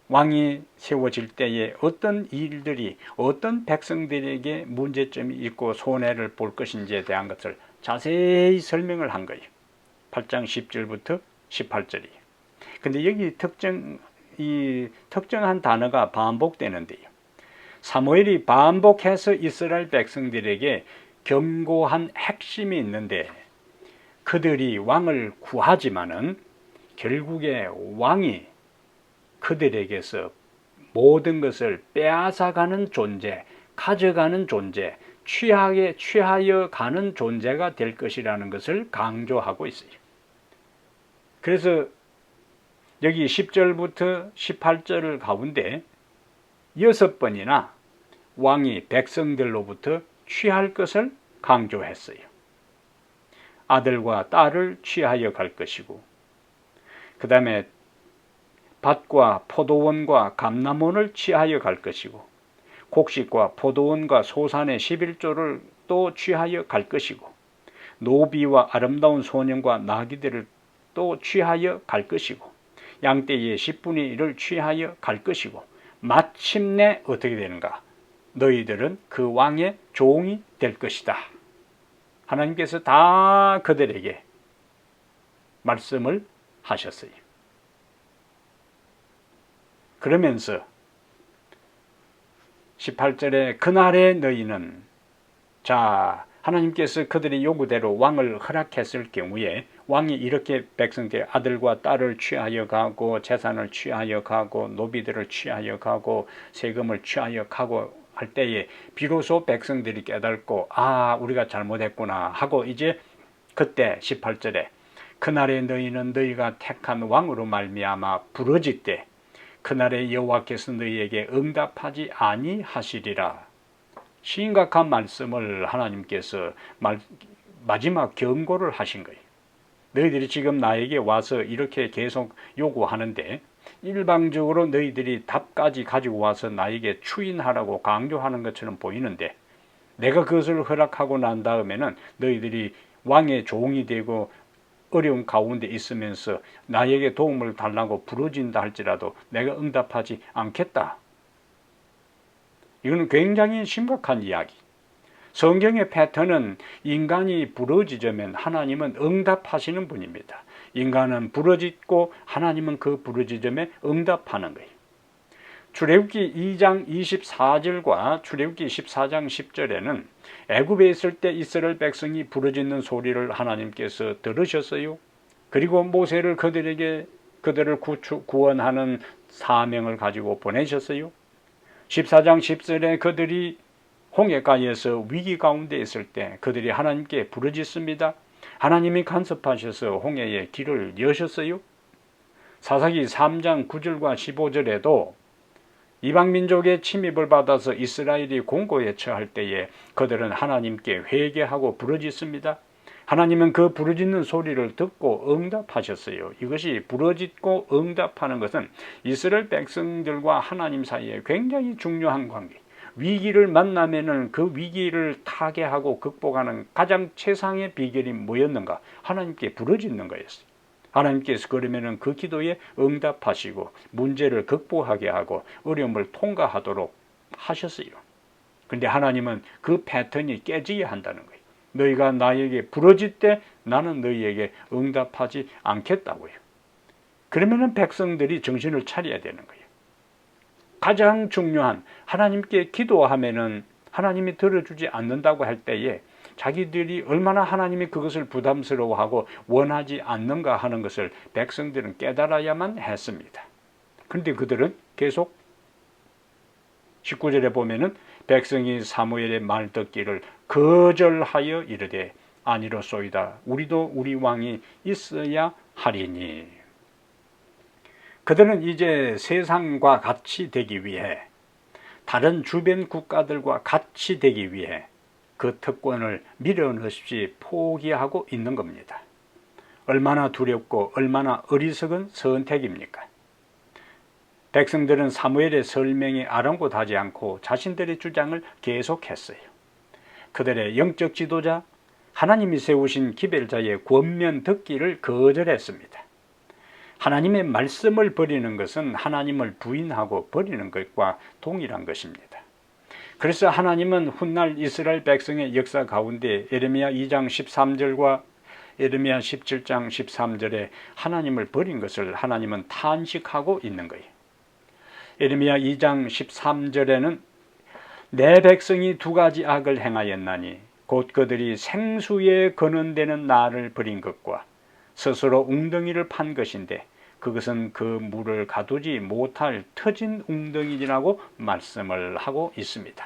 왕이 세워질 때에 어떤 일들이 어떤 백성들에게 문제점이 있고 손해를 볼 것인지에 대한 것을 자세히 설명을 한 거예요. 8장 10절부터 18절이에요. 근데 여기 특정한 단어가 반복되는데요. 사무엘이 반복해서 이스라엘 백성들에게 경고한 핵심이 있는데 그들이 왕을 구하지만은 결국에 왕이 그들에게서 모든 것을 빼앗아가는 존재, 가져가는 존재, 취하여 가는 존재가 될 것이라는 것을 강조하고 있어요. 그래서 여기 10절부터 18절 가운데 6번이나 왕이 백성들로부터 취할 것을 강조했어요. 아들과 딸을 취하여 갈 것이고, 그 다음에 밭과 포도원과 감람원을 취하여 갈 것이고, 곡식과 포도원과 소산의 11조를 또 취하여 갈 것이고, 노비와 아름다운 소년과 나귀들을 또 취하여 갈 것이고, 양떼의 10분의 1을 취하여 갈 것이고, 마침내 어떻게 되는가? 너희들은 그 왕의 종이 될 것이다. 하나님께서 다 그들에게 말씀을 하셨어요. 그러면서 18절에 그날에 너희는, 자, 하나님께서 그들의 요구대로 왕을 허락했을 경우에 왕이 이렇게 백성들 아들과 딸을 취하여 가고 재산을 취하여 가고 노비들을 취하여 가고 세금을 취하여 가고 할 때에 비로소 백성들이 깨닫고 우리가 잘못했구나 하고 이제 그때 18절에 그날에 너희는 너희가 택한 왕으로 말미암아 부르짖되 그날에 여호와께서 너희에게 응답하지 아니하시리라. 심각한 말씀을 하나님께서 마지막 경고를 하신 거예요. 너희들이 지금 나에게 와서 이렇게 계속 요구하는데 일방적으로 너희들이 답까지 가지고 와서 나에게 추인하라고 강조하는 것처럼 보이는데 내가 그것을 허락하고 난 다음에는 너희들이 왕의 종이 되고 어려운 가운데 있으면서 나에게 도움을 달라고 부르짖는다 할지라도 내가 응답하지 않겠다. 이거는 굉장히 심각한 이야기. 성경의 패턴은 인간이 부르짖으면 하나님은 응답하시는 분입니다. 인간은 부르짖고 하나님은 그 부르짖음에 응답하는 거예요. 출애굽기 2장 24절과 출애굽기 14장 10절에는 애굽에 있을 때 이스라엘 백성이 부르짖는 소리를 하나님께서 들으셨어요. 그리고 모세를 그들을 구원하는 사명을 가지고 보내셨어요. 14장 10절에 그들이 홍해가에서 위기 가운데 있을 때 그들이 하나님께 부르짖습니다. 하나님이 간섭하셔서 홍해의 길을 여셨어요. 사사기 3장 9절과 15절에도 이방민족의 침입을 받아서 이스라엘이 공고에 처할 때에 그들은 하나님께 회개하고 부르짖습니다. 하나님은 그 부르짖는 소리를 듣고 응답하셨어요. 이것이 부르짖고 응답하는 것은 이스라엘 백성들과 하나님 사이에 굉장히 중요한 관계. 위기를 만나면은 그 위기를 타개하고 극복하는 가장 최상의 비결이 뭐였는가? 하나님께 부르짖는 거였어요. 하나님께서 그러면은 그 기도에 응답하시고 문제를 극복하게 하고 어려움을 통과하도록 하셨어요. 근데 하나님은 그 패턴이 깨지게 한다는 거예요. 너희가 나에게 부르짖 때 나는 너희에게 응답하지 않겠다고요. 그러면은 백성들이 정신을 차려야 되는 거예요. 가장 중요한 하나님께 기도하면은 하나님이 들어주지 않는다고 할 때에 자기들이 얼마나 하나님이 그것을 부담스러워하고 원하지 않는가 하는 것을 백성들은 깨달아야만 했습니다. 그런데 그들은 계속 19절에 보면은 백성이 사무엘의 말 듣기를 거절하여 이르되 아니로소이다. 우리도 우리 왕이 있어야 하리니. 그들은 이제 세상과 같이 되기 위해, 다른 주변 국가들과 같이 되기 위해 그 특권을 미련 없이 포기하고 있는 겁니다. 얼마나 두렵고 얼마나 어리석은 선택입니까? 백성들은 사무엘의 설명에 아랑곳하지 않고 자신들의 주장을 계속했어요. 그들의 영적 지도자, 하나님이 세우신 기별자의 권면 듣기를 거절했습니다. 하나님의 말씀을 버리는 것은 하나님을 부인하고 버리는 것과 동일한 것입니다. 그래서 하나님은 훗날 이스라엘 백성의 역사 가운데 예레미야 2장 13절과 예레미야 17장 13절에 하나님을 버린 것을 하나님은 탄식하고 있는 거예요. 예레미야 2장 13절에는 내 백성이 두 가지 악을 행하였나니 곧 그들이 생수에 거는데는 나를 버린 것과 스스로 웅덩이를 판 것인데 그것은 그 물을 가두지 못할 터진 웅덩이라고 말씀을 하고 있습니다.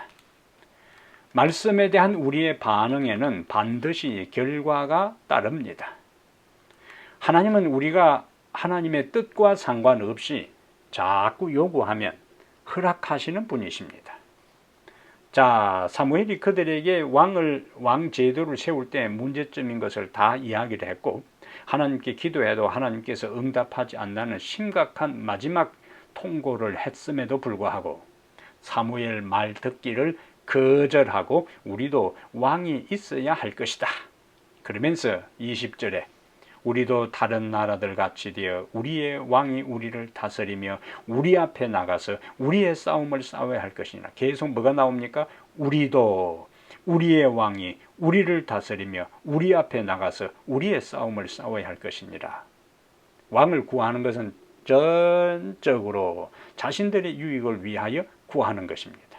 말씀에 대한 우리의 반응에는 반드시 결과가 따릅니다. 하나님은 우리가 하나님의 뜻과 상관없이 자꾸 요구하면 허락하시는 분이십니다. 자, 사무엘이 그들에게 왕 제도를 세울 때 문제점인 것을 다 이야기를 했고 하나님께 기도해도 하나님께서 응답하지 않는 심각한 마지막 통고를 했음에도 불구하고 사무엘 말 듣기를 거절하고 우리도 왕이 있어야 할 것이다. 그러면서 20절에 우리도 다른 나라들 같이 되어 우리의 왕이 우리를 다스리며 우리 앞에 나가서 우리의 싸움을 싸워야 할 것이니라. 계속 뭐가 나옵니까? 우리도 우리의 왕이 우리를 다스리며 우리 앞에 나가서 우리의 싸움을 싸워야 할 것이니라. 왕을 구하는 것은 전적으로 자신들의 유익을 위하여 구하는 것입니다.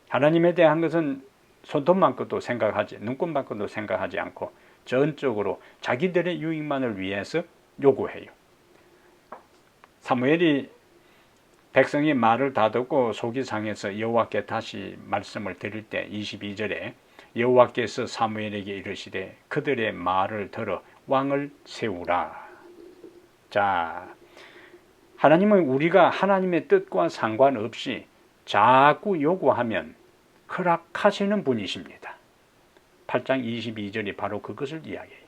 하나님에 대한 것은 손톱만큼도 생각하지, 눈곱만큼도 생각하지 않고 전적으로 자기들의 유익만을 위해서 요구해요. 사무엘이 백성이 말을 다 듣고 속이 상해서 여호와께 다시 말씀을 드릴 때 22절에 여호와께서 사무엘에게 이르시되 그들의 말을 들어 왕을 세우라. 자, 하나님은 우리가 하나님의 뜻과 상관없이 자꾸 요구하면 허락하시는 분이십니다. 8장 22절이 바로 그것을 이야기해요.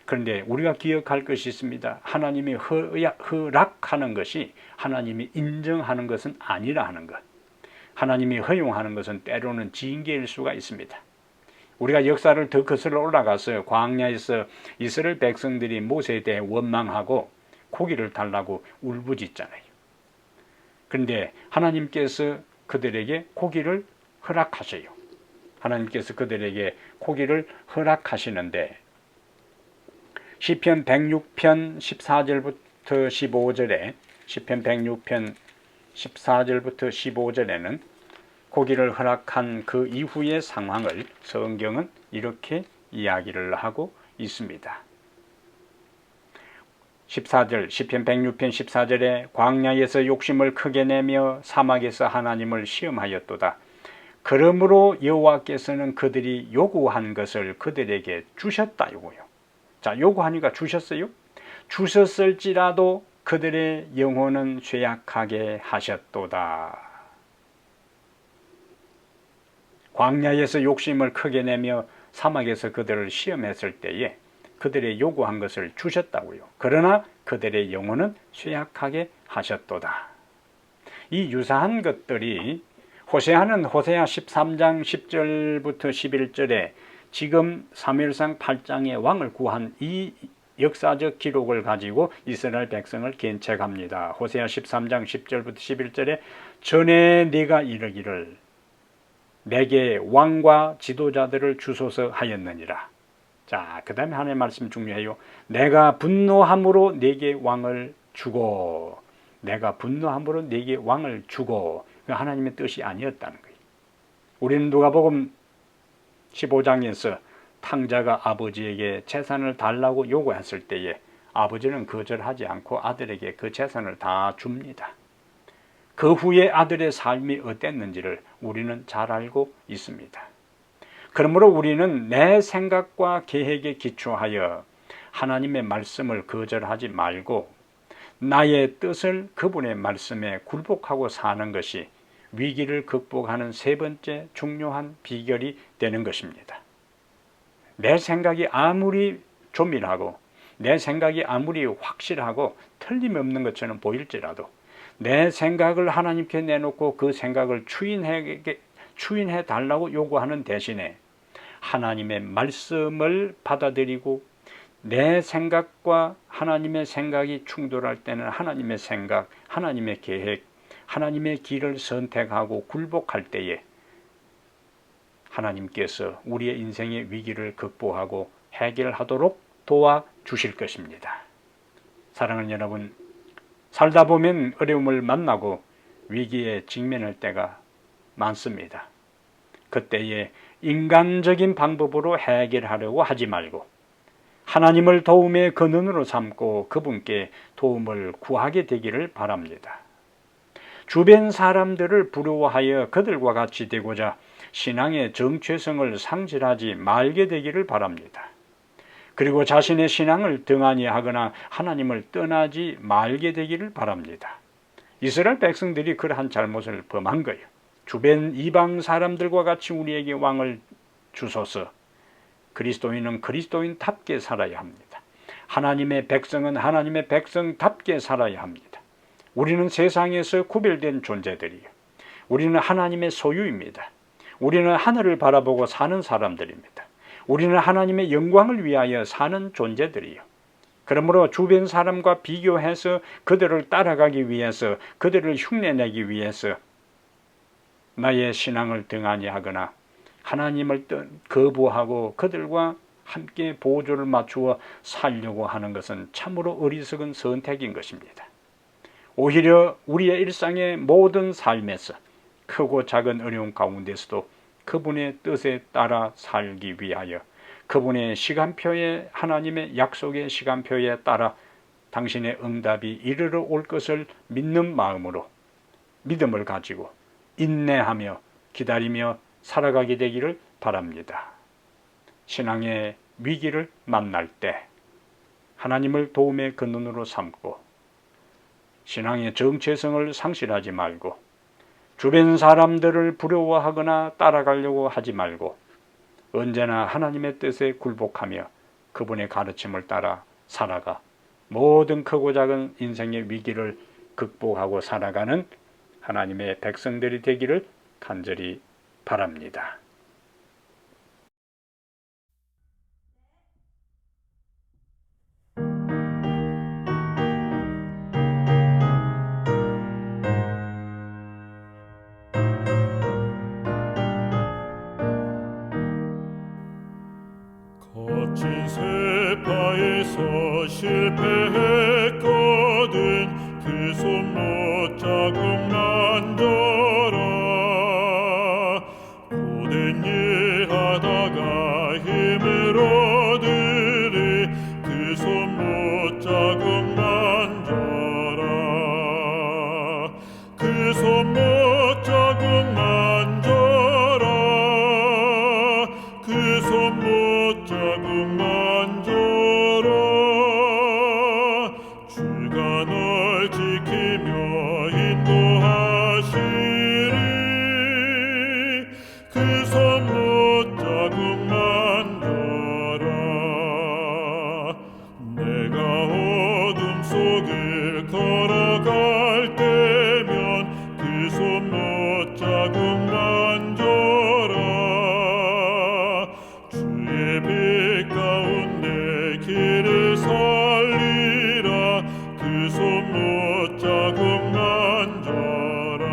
그런데 우리가 기억할 것이 있습니다. 하나님이 허락하는 것이 하나님이 인정하는 것은 아니라 하는 것. 하나님이 허용하는 것은 때로는 징계일 수가 있습니다. 우리가 역사를 더 거슬러 올라가서 광야에서 이스라엘 백성들이 모세에 대해 원망하고 고기를 달라고 울부짖잖아요. 그런데 하나님께서 그들에게 고기를 허락하셔요. 하나님께서 그들에게 고기를 허락하시는데 시편 106편 14절부터 15절에 시편 106편 14절부터 15절에는 고기를 허락한 그 이후의 상황을 성경은 이렇게 이야기를 하고 있습니다. 14절 시편 106편 14절에 광야에서 욕심을 크게 내며 사막에서 하나님을 시험하였도다. 그러므로 여호와께서는 그들이 요구한 것을 그들에게 주셨다 이거요. 자, 요구하니까 주셨어요. 주셨을지라도 그들의 영혼은 쇠약하게 하셨도다. 광야에서 욕심을 크게 내며 사막에서 그들을 시험했을 때에 그들의 요구한 것을 주셨다고요. 그러나 그들의 영혼은 쇠약하게 하셨도다. 이 유사한 것들이 호세아는 호세아 13장 10절부터 11절에 지금 사무엘상 8장의 왕을 구한 이 역사적 기록을 가지고 이스라엘 백성을 견책합니다. 호세아 13장 10절부터 11절에 전에 네가 이르기를 내게 왕과 지도자들을 주소서 하였느니라. 자, 그 다음에 하나님의 말씀 중요해요. 내가 분노함으로 네게 왕을 주고 내가 분노함으로 네게 왕을 주고. 그 하나님의 뜻이 아니었다는 거예요. 우리는 누가복음 15장에서 탕자가 아버지에게 재산을 달라고 요구했을 때에 아버지는 거절하지 않고 아들에게 그 재산을 다 줍니다. 그 후에 아들의 삶이 어땠는지를 우리는 잘 알고 있습니다. 그러므로 우리는 내 생각과 계획에 기초하여 하나님의 말씀을 거절하지 말고 나의 뜻을 그분의 말씀에 굴복하고 사는 것이 위기를 극복하는 세 번째 중요한 비결이 되는 것입니다. 내 생각이 아무리 조밀하고 내 생각이 아무리 확실하고 틀림없는 것처럼 보일지라도 내 생각을 하나님께 내놓고 그 생각을 추인해 달라고 요구하는 대신에 하나님의 말씀을 받아들이고 내 생각과 하나님의 생각이 충돌할 때는 하나님의 생각, 하나님의 계획, 하나님의 길을 선택하고 굴복할 때에 하나님께서 우리의 인생의 위기를 극복하고 해결하도록 도와주실 것입니다. 사랑하는 여러분, 살다 보면 어려움을 만나고 위기에 직면할 때가 많습니다. 그때에 인간적인 방법으로 해결하려고 하지 말고 하나님을 도움의 근원으로 삼고 그분께 도움을 구하게 되기를 바랍니다. 주변 사람들을 부러워하여 그들과 같이 되고자 신앙의 정체성을 상실하지 말게 되기를 바랍니다. 그리고 자신의 신앙을 등한히 하거나 하나님을 떠나지 말게 되기를 바랍니다. 이스라엘 백성들이 그러한 잘못을 범한 거예요. 주변 이방 사람들과 같이 우리에게 왕을 주소서. 그리스도인은 그리스도인답게 살아야 합니다. 하나님의 백성은 하나님의 백성답게 살아야 합니다. 우리는 세상에서 구별된 존재들이에요. 우리는 하나님의 소유입니다. 우리는 하늘을 바라보고 사는 사람들입니다. 우리는 하나님의 영광을 위하여 사는 존재들이에요. 그러므로 주변 사람과 비교해서 그들을 따라가기 위해서 그들을 흉내내기 위해서 나의 신앙을 등한히 하거나 하나님을 거부하고 그들과 함께 보조를 맞추어 살려고 하는 것은 참으로 어리석은 선택인 것입니다. 오히려 우리의 일상의 모든 삶에서 크고 작은 어려움 가운데서도 그분의 뜻에 따라 살기 위하여 그분의 시간표에 하나님의 약속의 시간표에 따라 당신의 응답이 이르러 올 것을 믿는 마음으로 믿음을 가지고 인내하며 기다리며 살아가게 되기를 바랍니다. 신앙의 위기를 만날 때 하나님을 도움의 근원으로 삼고 신앙의 정체성을 상실하지 말고 주변 사람들을 부러워하거나 따라가려고 하지 말고 언제나 하나님의 뜻에 굴복하며 그분의 가르침을 따라 살아가 모든 크고 작은 인생의 위기를 극복하고 살아가는 하나님의 백성들이 되기를 간절히 바랍니다. 거친 세파에서 실패했거든 그 손 못 자국 만져라 고된 일 하다가 힘을 얻으리 그 손 못 자국 만져라 그 손 못 자국 만져라 그 손 못 자국 만져라 주가 널 지키며 인도하시리 그 손 못 자국 만져라 내가 어둠 속을 걸어갈 때면 그 손 못 자국 만져라 주의 빛 가운데 길을 살리라 그 손 못 자국 만져라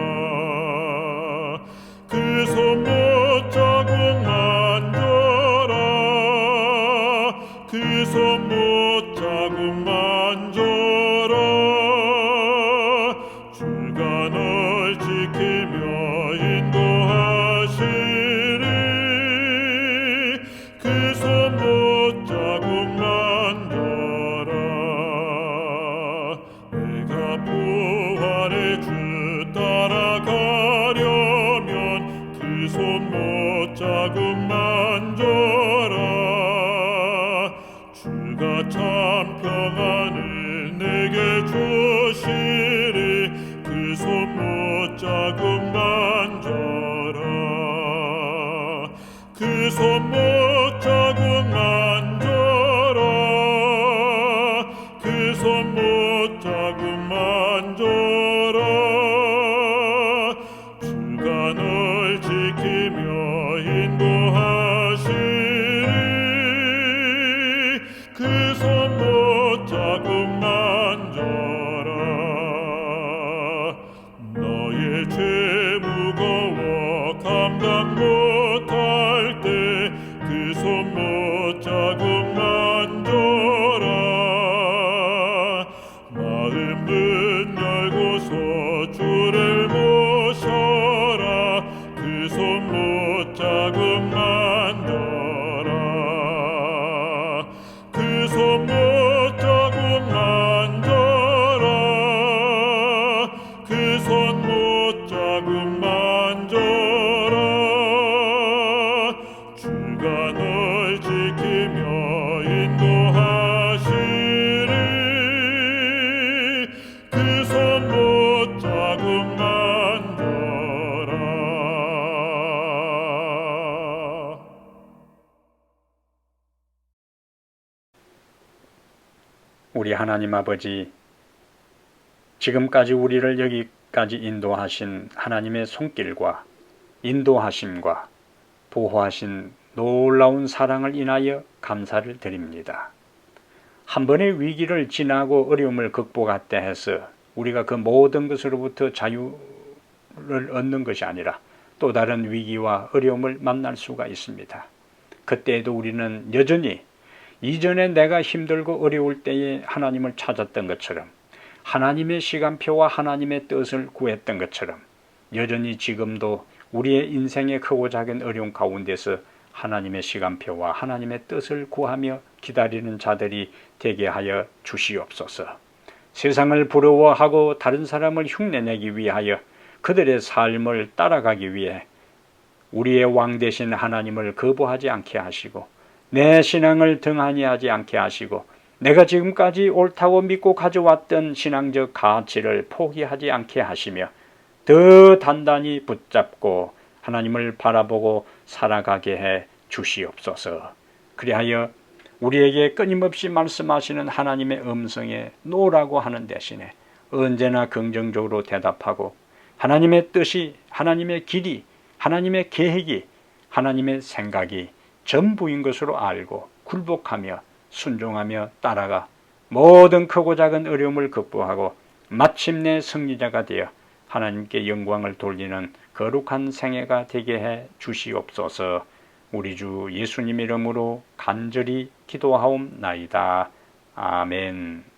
그 손 못 자국 만져라 그 손 못 자국 만져라 손못 자국 만져라 주가 참 평안을 내게 주시리 그 손못 자국 만져라 그 손못 자국 만져라 그 손못 자국 만져라 주가 널 지키며 인도하시리 그 손못 자국 만져라 너의 죄 무거워 감당 못할 때 그 손못 자국 만져라 마음은 열고서 주를 모셔라 그 손못 자국 만져라 그 손못 자국 만져라 그 손못 자국 만져라 주가 널 지키며 인도하시리 그 손못 자국 만져라 우리 하나님 아버지, 지금까지 우리를 여기까지 인도하신 하나님의 손길과 인도하심과 보호하신 놀라운 사랑을 인하여 감사를 드립니다. 한 번의 위기를 지나고 어려움을 극복했다 해서 우리가 그 모든 것으로부터 자유를 얻는 것이 아니라 또 다른 위기와 어려움을 만날 수가 있습니다. 그때에도 우리는 여전히 이전에 내가 힘들고 어려울 때에 하나님을 찾았던 것처럼 하나님의 시간표와 하나님의 뜻을 구했던 것처럼 여전히 지금도 우리의 인생의 크고 작은 어려움 가운데서 하나님의 시간표와 하나님의 뜻을 구하며 기다리는 자들이 되게 하여 주시옵소서. 세상을 부러워하고 다른 사람을 흉내내기 위하여 그들의 삶을 따라가기 위해 우리의 왕 되신 하나님을 거부하지 않게 하시고 내 신앙을 등한히 하지 않게 하시고 내가 지금까지 옳다고 믿고 가져왔던 신앙적 가치를 포기하지 않게 하시며 더 단단히 붙잡고 하나님을 바라보고 살아가게 해 주시옵소서. 그리하여 우리에게 끊임없이 말씀하시는 하나님의 음성에 노라고 하는 대신에 언제나 긍정적으로 대답하고 하나님의 뜻이, 하나님의 길이, 하나님의 계획이, 하나님의 생각이 전부인 것으로 알고 굴복하며 순종하며 따라가 모든 크고 작은 어려움을 극복하고 마침내 승리자가 되어 하나님께 영광을 돌리는 거룩한 생애가 되게 해 주시옵소서. 우리 주 예수님 이름으로 간절히 기도하옵나이다. 아멘.